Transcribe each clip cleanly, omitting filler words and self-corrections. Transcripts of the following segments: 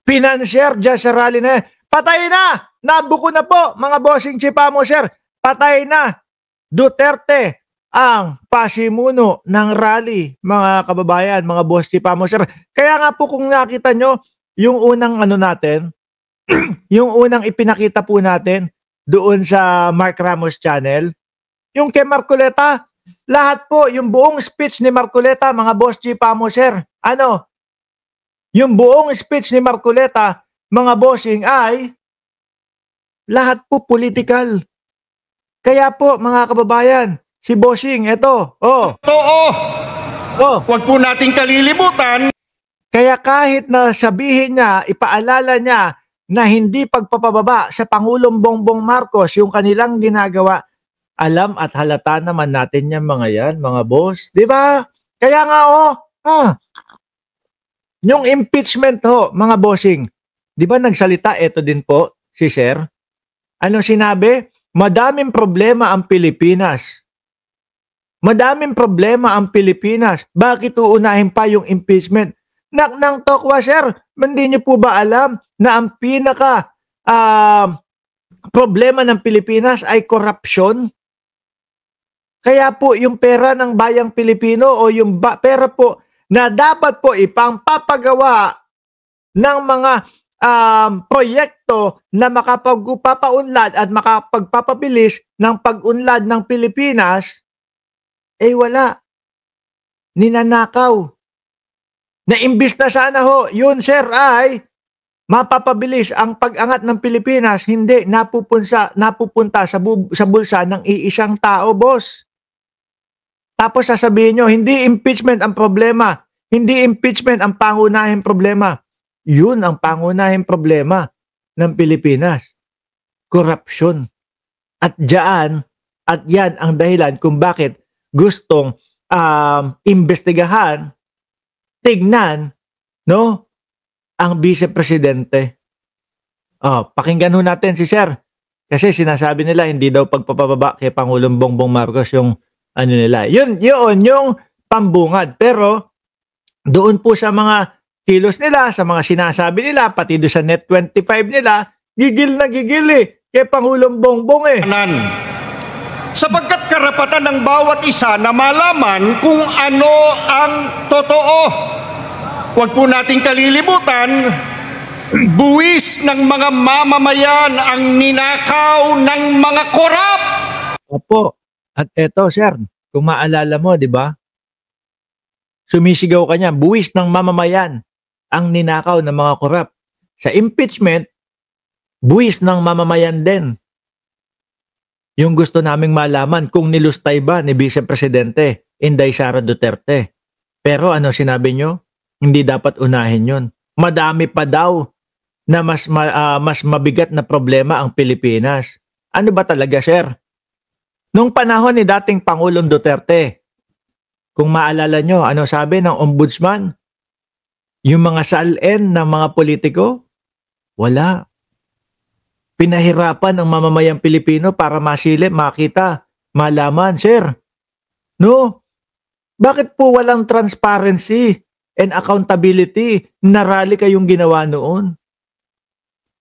financier dyan sa rally na yan. Patay na! Nabuko na po, mga bossing chipamo, sir. Patay na. Duterte ang pasimuno ng rally, mga kababayan, mga boss chipamo, sir. Kaya nga po kung nakita nyo, yung unang ano natin, yung unang ipinakita po natin doon sa Mark Ramos channel, yung kay Marcoleta, lahat po, yung buong speech ni Marcoleta, mga boss chipamo, sir, ano, yung buong speech ni Marcoleta, mga bossing ay lahat po political. Kaya po, mga kababayan, si bossing, eto, Totoo. Huwag po nating kalilimutan. Kaya kahit na sabihin niya, ipaalala niya na hindi pagpapababa sa Pangulong Bongbong Marcos yung kanilang ginagawa, alam at halata naman natin yung mga yan, mga boss. Di ba? Kaya nga yung impeachment ho, mga bossing, di ba nagsalita, eto din po, si Sir? Ano sinabi? Madaming problema ang Pilipinas. Madaming problema ang Pilipinas. Bakit uunahin pa yung impeachment? Naknang tokwa, sir. Hindi niyo po ba alam na ang pinaka problema ng Pilipinas ay korupsyon? Kaya po yung pera ng bayang Pilipino o yung pera po na dapat po ipangpapagawa ng mga proyekto na makapagpapaunlad at makapagpapabilis ng pag-unlad ng Pilipinas, eh wala. Ninanakaw. Na imbis na sana ho, yun sir ay mapapabilis ang pag-angat ng Pilipinas, hindi napupunta sa bulsa ng iisang tao, boss. Tapos sasabihin nyo, hindi impeachment ang problema. Hindi impeachment ang pangunahing problema. Yun ang pangunahing problema ng Pilipinas. Corruption. At yan ang dahilan kung bakit gustong imbestigahan, tignan, no, ang vice-presidente. Pakinggan ho natin si Sir. Kasi sinasabi nila hindi daw pagpapababa kay Pangulong Bongbong Marcos yung ano nila. Yun yung pambungad. Pero doon po sa mga kilos nila, sa mga sinasabi nila, pati doon sa Net25 nila, gigil na gigil kay Pangulong Bongbong Sapagkat karapatan ng bawat isa na malaman kung ano ang totoo. Huwag po nating kalilimutan, buwis ng mga mamamayan ang ninakaw ng mga korap. Opo. At eto, sir, kung maalala mo, di ba? Sumisigaw ka niya, buwis ng mamamayan ang ninakaw ng mga korap. Sa impeachment, buwis ng mamamayan din. Yung gusto naming malaman kung nilustay ba ni Vice Presidente Inday Sara Duterte. Pero ano sinabi nyo? Hindi dapat unahin yun. Madami pa daw na mas mabigat na problema ang Pilipinas. Ano ba talaga, sir? Nung panahon ni dating Pangulong Duterte, kung maalala nyo, ano sabi ng ombudsman? Yung mga salin ng mga politiko? Wala. Pinahirapan ang mamamayang Pilipino para masilip, makita, malaman, sir. No? Bakit po walang transparency and accountability na rally kayong ginawa noon?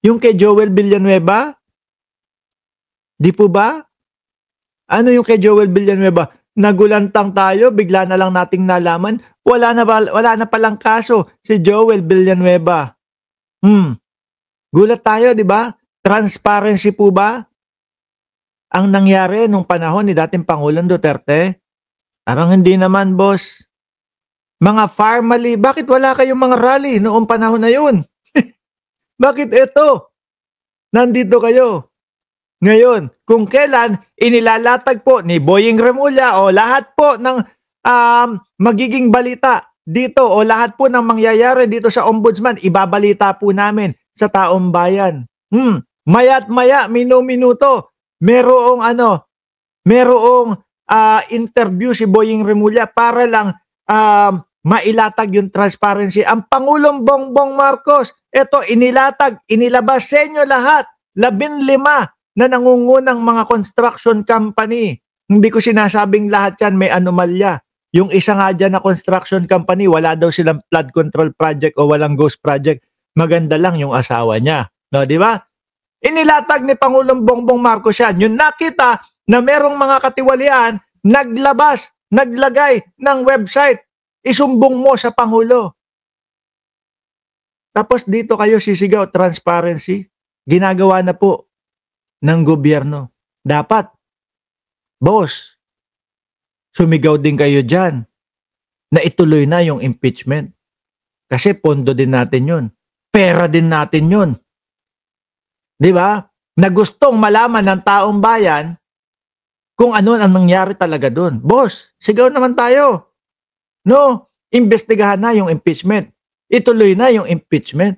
Yung kay Joel Villanueva? Di po ba? Ano yung kay Joel Villanueva? Nagulantang tayo, bigla na lang nating nalaman, wala na palang kaso si Joel Villanueva. Gulat tayo, di ba? Transparency po ba ang nangyari nung panahon ni dating Pangulong Duterte? Parang hindi naman, boss. Mga formally, bakit wala kayong mga rally noong panahon na yun? Bakit ito? Nandito kayo. Ngayon, kung kailan inilalatag po ni Boying Remulla o lahat po ng magiging balita dito o lahat po ng mangyayari dito sa ombudsman, ibabalita po namin sa taong bayan. Maya't maya, minuto, merong interview si Boying Remulla para lang mailatag yung transparency. Ang Pangulong Bongbong Marcos, ito inilabas sa inyo lahat, 15 na nangungunang mga construction company. Hindi ko sinasabing lahat yan may anomalya. Yung isa nga dyan na construction company, wala daw silang flood control project o walang ghost project. maganda lang yung asawa niya. No, di ba? Inilatag ni Pangulong Bongbong Marcos yan. Yung nakita na merong mga katiwalian, naglabas, naglagay ng website, isumbong mo sa Pangulo. Tapos dito kayo sisigaw, transparency. Ginagawa na po ng gobyerno. Dapat, boss, sumigaw din kayo dyan na ituloy na yung impeachment. Kasi pondo din natin yun. Pera din natin yun. Di ba? Na gustong malaman ng taong bayan kung ano ang nangyari talaga doon. Boss, sigaw naman tayo. No, imbestigahan na yung impeachment. Ituloy na yung impeachment.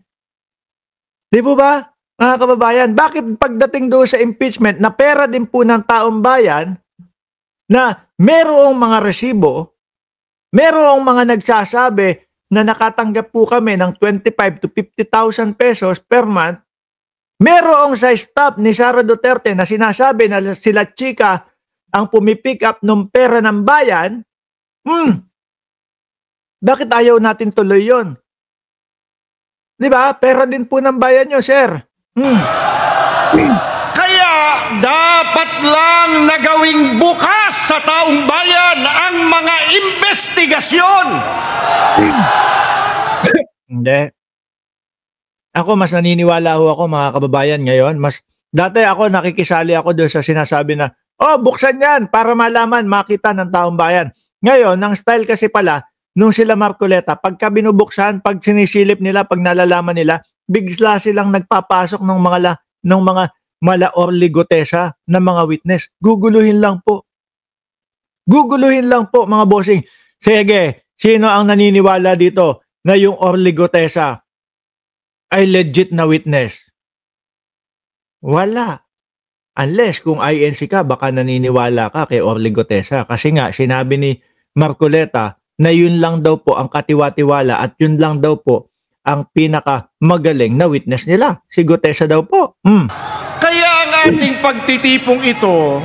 Di po ba, mga kababayan? Bakit pagdating doon sa impeachment na pera din po ng taong bayan na merong mga resibo, merong mga nagsasabi na nakatanggap po kami ng 25 to 50,000 pesos per month, merong sa staff ni Sara Duterte na sinasabi na sila chika ang pumipick up ng pera ng bayan, bakit ayaw natin tuloy yon? Di ba? Pera din po ng bayan nyo, sir. Kaya dapat lang na gawing bukas sa taong bayan ang mga investigasyon. Hindi. Ako, mas naniniwala ho ako, mga kababayan, ngayon. Dati ako, nakikisali ako doon sa sinasabi na, buksan yan para malaman, makita ng taong bayan. Ngayon, ang style kasi pala, nung sila Marcoleta, pagka binubuksan, pag sinisilip nila, pag nalalaman nila, bigla silang nagpapasok ng mga mala or ligotesa na mga witness. Guguluhin lang po. Guguluhin lang po, mga bossing. Sige, sino ang naniniwala dito na yung Orligotesa ay legit na witness? Wala. Unless kung INC ka, baka naniniwala ka kay Orligotesa. Kasi nga, sinabi ni Marcoleta na yun lang daw po ang katiwa-tiwala at yun lang daw po ang pinaka-magaling na witness nila. Si Gotesa daw po. Kaya ang ating pagtitipong ito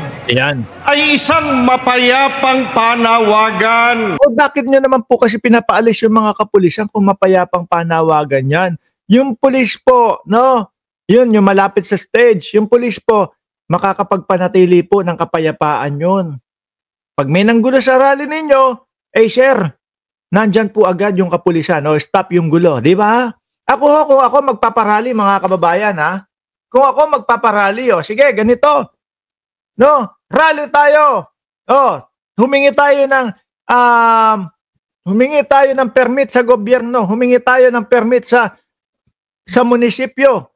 ay isang mapayapang panawagan. Bakit nyo naman po kasi pinapaalis yung mga kapulisan kung mapayapang panawagan yan? Yung pulis po, no? Yun, yung malapit sa stage. Yung pulis po, makakapagpanatili po ng kapayapaan yun. Pag may nanggulo sa rally ninyo, sir, nandyan po agad yung kapulisan. Stop yung gulo. Di ba? Kung ako magpaparally, mga kababayan, ha? Kung ako magpaparally, sige, ganito. No, rally tayo. Humingi tayo ng permit sa gobyerno, humingi tayo ng permit sa munisipyo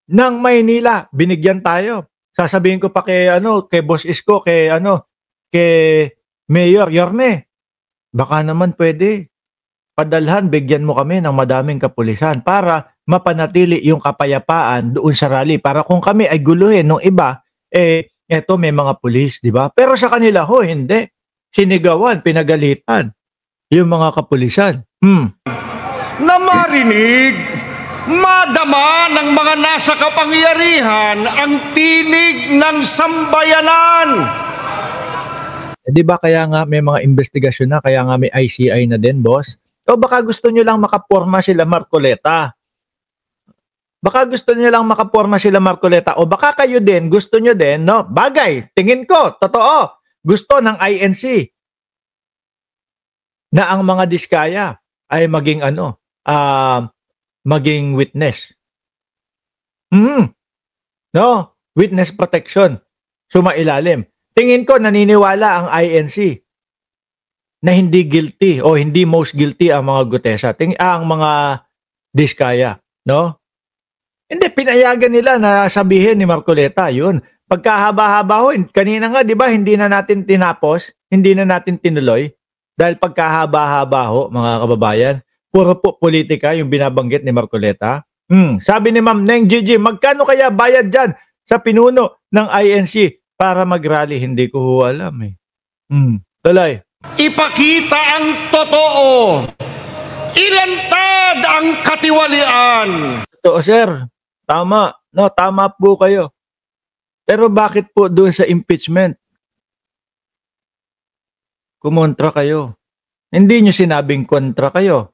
ng Maynila. Binigyan tayo. Sasabihin ko pa kay Boss Isko, kay Mayor Yorme. Baka naman pwede. Padalhan, bigyan mo kami ng madaming kapulisan para mapanatili yung kapayapaan doon sa rally. Para kung kami ay guluhin ng iba, eto may mga pulis, di ba? Pero sa kanila, hindi. Sinigawan, pinagalitan yung mga kapulisan. Na marinig, madama ng mga nasa kapangyarihan ang tinig ng sambayanan. Di ba kaya nga may mga investigasyon na, kaya nga may ICI na din, boss? O baka gusto nyo lang makaporma sila Marcoleta. Baka gusto nyo lang makaporma sila Marcoleta. O baka kayo din, gusto nyo din, no? Bagay, tingin ko, totoo. Gusto ng INC na ang mga diskaya ay maging maging witness. No? Witness protection. Sumailalim. Tingin ko naniniwala ang INC na hindi guilty o hindi most guilty ang mga Gutesa. Ang mga diskaya, no? Hindi, pinayagan nila na sabihin ni Marcoleta, yun. Pagkahaba-haba ho, kanina nga, di ba, hindi na natin tinapos, hindi na natin tinuloy, dahil pagkahaba-haba ho, mga kababayan, puro po politika yung binabanggit ni Marcoleta. Sabi ni Ma'am Neng Gigi, magkano kaya bayad dyan sa pinuno ng INC para mag-rally? Hindi ko ho alam eh. Tuloy. Ipakita ang totoo. Ilantad ang katiwalian. Totoo, sir. Tama. No, tama po kayo. Pero bakit po doon sa impeachment? Kumontra kayo. Hindi nyo sinabing kontra kayo.